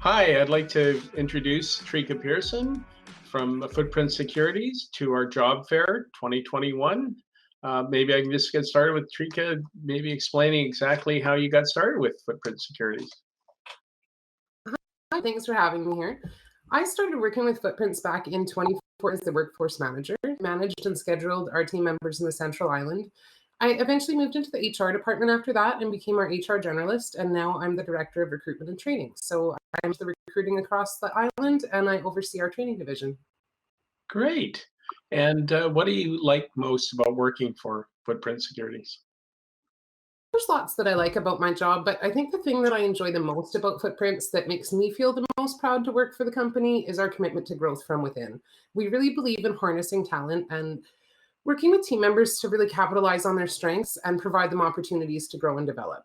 Hi, I'd like to introduce Trika Pearson from Footprint Securities to our job fair 2021. Maybe I can just get started with Trika, maybe explaining exactly how you got started with Footprint Securities. Hi, thanks for having me here. I started working with Footprints back in 2024 as the workforce manager, managed and scheduled our team members in the Central Island. I eventually moved into the HR department after that and became our HR generalist, and now I'm the director of recruitment and training. So I'm the recruiting across the island, and I oversee our training division. Great. And what do you like most about working for Footprint Securities? There's lots that I like about my job, but I think the thing that I enjoy the most about Footprints that makes me feel the most proud to work for the company is our commitment to growth from within. We really believe in harnessing talent and working with team members to really capitalize on their strengths and provide them opportunities to grow and develop.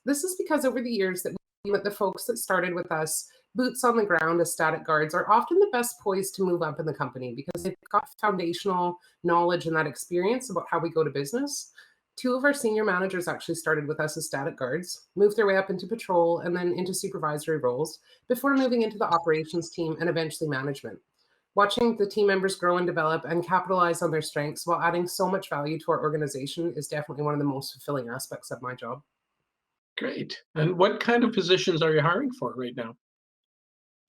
This is because over the years that the folks that started with us, boots on the ground as static guards, are often the best poised to move up in the company because they've got foundational knowledge and that experience about how we go to business. Two of our senior managers actually started with us as static guards, moved their way up into patrol and then into supervisory roles before moving into the operations team and eventually management. Watching the team members grow and develop and capitalize on their strengths while adding so much value to our organization is definitely one of the most fulfilling aspects of my job. Great. And what kind of positions are you hiring for right now?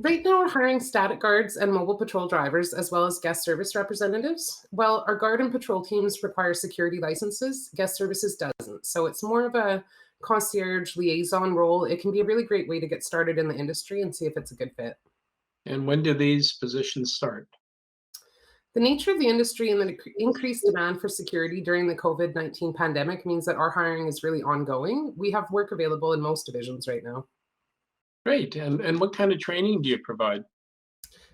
Right now, we're hiring static guards and mobile patrol drivers, as well as guest service representatives. While our guard and patrol teams require security licenses, guest services doesn't. So it's more of a concierge liaison role. It can be a really great way to get started in the industry and see if it's a good fit. And when do these positions start? The nature of the industry and the increased demand for security during the COVID-19 pandemic means that our hiring is really ongoing. We have work available in most divisions right now. Great. And what kind of training do you provide?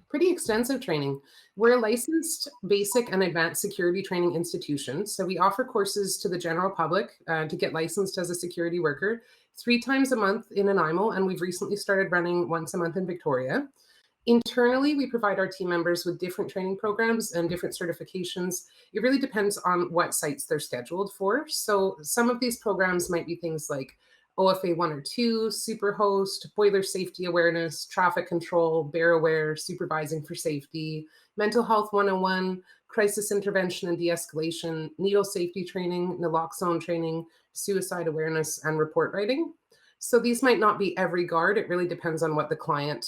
Pretty extensive training. We're a licensed basic and advanced security training institution. So we offer courses to the general public to get licensed as a security worker 3 times a month in Nanaimo, and we've recently started running once a month in Victoria. Internally, we provide our team members with different training programs and different certifications. It really depends on what sites they're scheduled for. So some of these programs might be things like OFA 1 or 2, Superhost, boiler safety awareness, traffic control, bear aware, supervising for safety, mental health 101, crisis intervention and de-escalation, needle safety training, naloxone training, suicide awareness, and report writing. So these might not be every guard. It really depends on what the client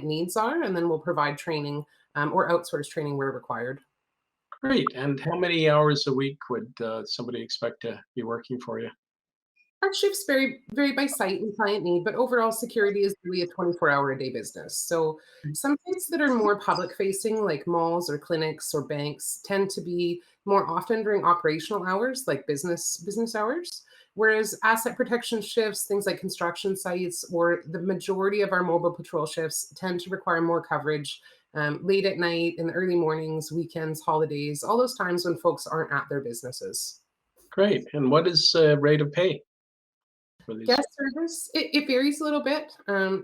needs are, and then we'll provide training or outsource training where required. Great. And how many hours a week would somebody expect to be working for you? Our shifts vary by site and client need, but overall security is really a 24-hour-a-day business. So some sites that are more public facing, like malls or clinics or banks, tend to be more often during operational hours, like business hours. Whereas asset protection shifts, things like construction sites, or the majority of our mobile patrol shifts tend to require more coverage late at night, in the early mornings, weekends, holidays, all those times when folks aren't at their businesses. Great. And what is rate of pay for these? Guest service, it varies a little bit.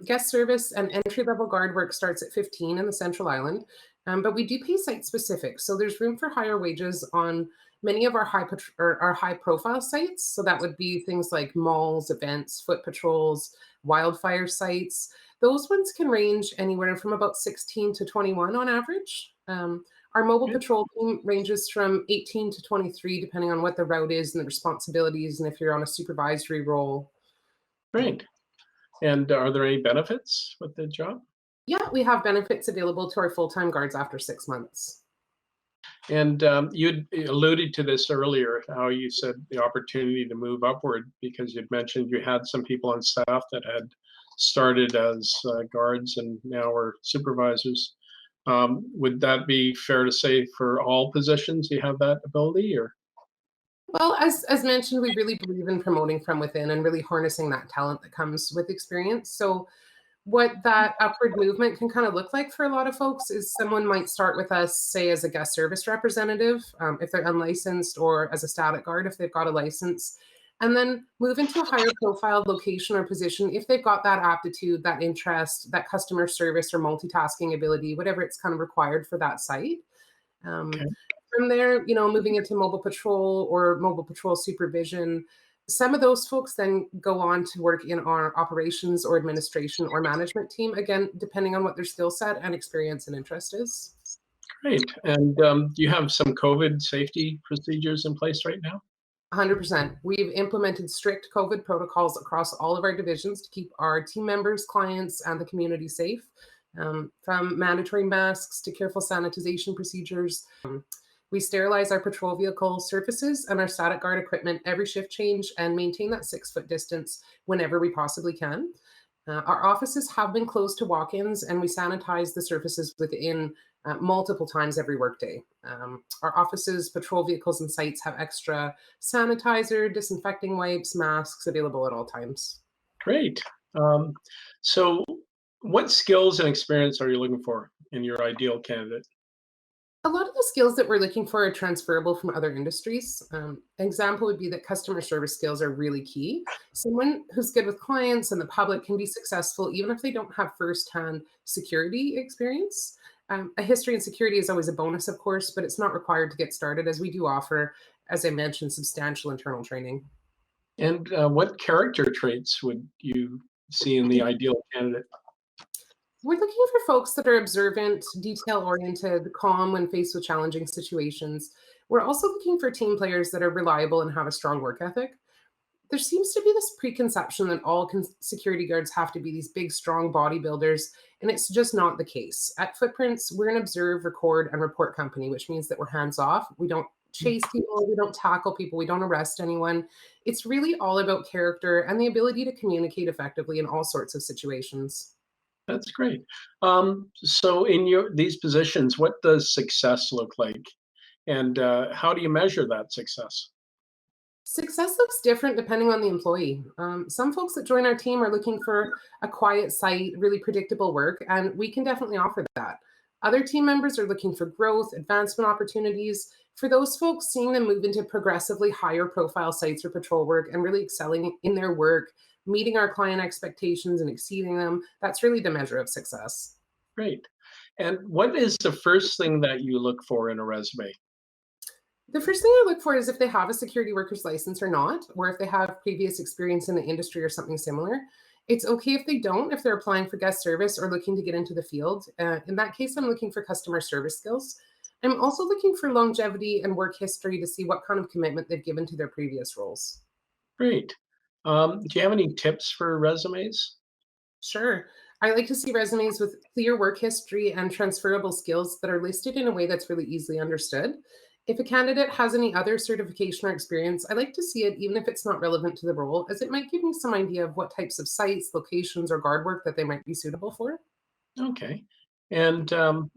Guest service and entry level guard work starts at 15 in the Central Island, but we do pay site specific. So there's room for higher wages on many of our our high profile sites. So that would be things like malls, events, foot patrols, wildfire sites. Those ones can range anywhere from about 16 to 21 on average. Our mobile patrol team ranges from 18 to 23, depending on what the route is and the responsibilities, and if you're on a supervisory role. Great. And are there any benefits with the job? Yeah, we have benefits available to our full-time guards after 6 months. And you alluded to this earlier, how you said the opportunity to move upward because you'd mentioned you had some people on staff that had started as guards and now are supervisors. Would that be fair to say for all positions you have that ability, or? Well, as mentioned, we really believe in promoting from within and really harnessing that talent that comes with experience. So what that upward movement can kind of look like for a lot of folks is someone might start with us, say, as a guest service representative, if they're unlicensed, or as a static guard if they've got a license, and then move into a higher profile location or position if they've got that aptitude, that interest, that customer service or multitasking ability, whatever it's kind of required for that site. Um, Okay. from there, moving into mobile patrol or mobile patrol supervision, Some of those folks then go on to work in our operations or administration or management team, again, depending on what their skill set and experience and interest is. Great. And do you have some COVID safety procedures in place right now? 100%. We've implemented strict COVID protocols across all of our divisions to keep our team members, clients, and the community safe, from mandatory masks to careful sanitization procedures. We sterilize our patrol vehicle surfaces and our static guard equipment every shift change and maintain that 6 foot distance whenever we possibly can. Our offices have been closed to walk ins and we sanitize the surfaces within multiple times every workday. Our offices, patrol vehicles, and sites have extra sanitizer, disinfecting wipes, masks available at all times. Great. Um, so, what skills and experience are you looking for in your ideal candidate? A lot of the skills that we're looking for are transferable from other industries. An example would be that customer service skills are really key. Someone who's good with clients and the public can be successful even if they don't have firsthand security experience. A history in security is always a bonus, of course, but it's not required to get started, as we do offer, as I mentioned, substantial internal training. And what character traits would you see in the ideal candidate? We're looking for folks that are observant, detail oriented, calm when faced with challenging situations. We're also looking for team players that are reliable and have a strong work ethic. There seems to be this preconception that all security guards have to be these big, strong bodybuilders, and it's just not the case. At Footprints, we're an observe, record, and report company, which means that we're hands off. We don't chase people, we don't tackle people, we don't arrest anyone. It's really all about character and the ability to communicate effectively in all sorts of situations. That's great. So, in your these positions, what does success look like, and how do you measure that success? Success looks different depending on the employee. Some folks that join our team are looking for a quiet site, really predictable work, and we can definitely offer that. Other team members are looking for growth, advancement opportunities. For those folks, seeing them move into progressively higher profile sites or patrol work and really excelling in their work, meeting our client expectations and exceeding them, that's really the measure of success. Great. And what is the first thing that you look for in a resume? The first thing I look for is if they have a security worker's license or not, or if they have previous experience in the industry or something similar. It's okay if they don't, if they're applying for guest service or looking to get into the field. In that case, I'm looking for customer service skills. I'm also looking for longevity and work history to see what kind of commitment they've given to their previous roles. Great. Do you have any tips for resumes? Sure. I like to see resumes with clear work history and transferable skills that are listed in a way that's really easily understood. If a candidate has any other certification or experience, I like to see it even if it's not relevant to the role, as it might give me some idea of what types of sites, locations, or guard work that they might be suitable for. Okay. And do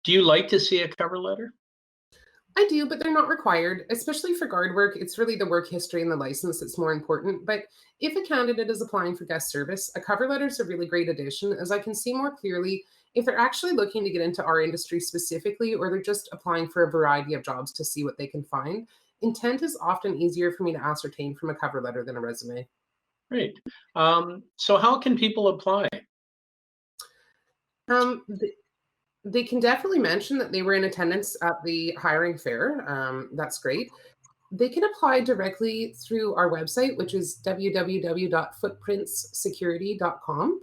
you like to see a cover letter? I do, but they're not required, especially for guard work. It's really the work history and the license that's more important. But if a candidate is applying for guest service, a cover letter is a really great addition, as I can see more clearly if they're actually looking to get into our industry specifically, or they're just applying for a variety of jobs to see what they can find. Intent is often easier for me to ascertain from a cover letter than a resume. Great. So how can people apply? Um, th- they can definitely mention that they were in attendance at the hiring fair. That's great. They can apply directly through our website, which is www.footprintssecurity.com.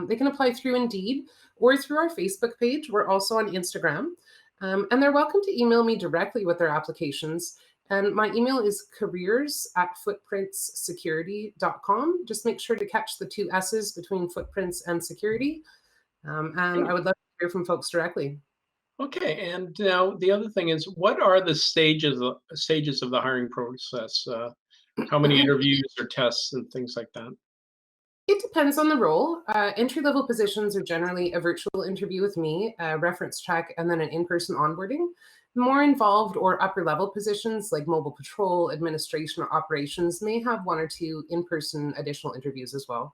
They can apply through Indeed or through our Facebook page. We're also on Instagram. And they're welcome to email me directly with their applications. And my email is careers@footprintsssecurity.com. Just make sure to catch the two S's between footprints and security. And I Great. would love to hear from folks directly. Okay. And now the other thing is, what are the stages of the hiring process? How many interviews or tests and things like that? It depends on the role. Entry level positions are generally a virtual interview with me, a reference check, and then an in person onboarding. More involved or upper level positions like mobile patrol, administration, or operations may have one or two in person additional interviews as well.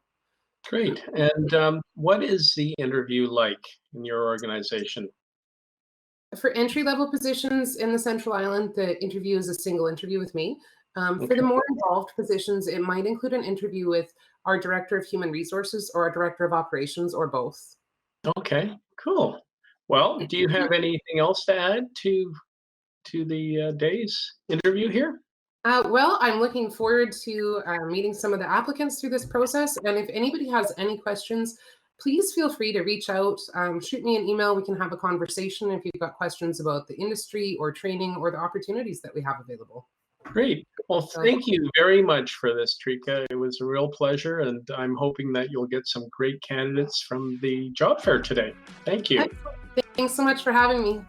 Great. And what is the interview like in your organization? For entry level positions in the Central Island, the interview is a single interview with me. For the Okay. more involved positions, it might include an interview with our Director of Human Resources or our Director of Operations or both. Okay. Cool. Well, do you have anything else to add to the day's interview here? Well, I'm looking forward to meeting some of the applicants through this process. And if anybody has any questions, please feel free to reach out. Shoot me an email. We can have a conversation if you've got questions about the industry or training or the opportunities that we have available. Great. Well, So, thank you very much for this, Trika. It was a real pleasure, and I'm hoping that you'll get some great candidates from the job fair today. Thank you. excellent. Thanks so much for having me.